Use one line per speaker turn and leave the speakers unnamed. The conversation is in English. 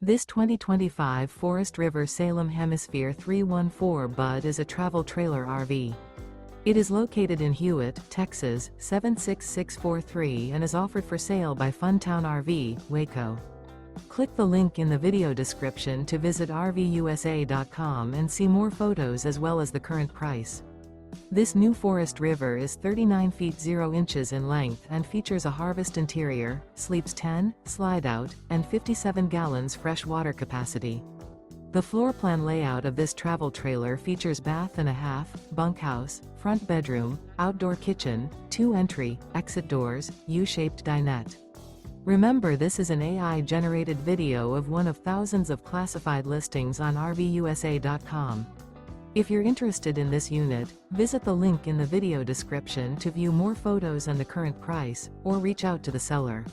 This 2025 Forest River Salem Hemisphere 314 Bud is a travel trailer RV. It is located in Hewitt, Texas, 76643 and is offered for sale by Funtown RV, Waco. Click the link in the video description to visit RVUSA.com and see more photos as well as the current price. This new Forest River is 39 feet 0 inches in length and features a harvest interior, sleeps 10, slide-out, and 57 gallons fresh water capacity. The floor plan layout of this travel trailer features bath and a half, bunkhouse, front bedroom, outdoor kitchen, 2 entry, exit doors, U-shaped dinette. Remember, this is an AI-generated video of one of thousands of classified listings on RVUSA.com. If you're interested in this unit, visit the link in the video description to view more photos and the current price, or reach out to the seller.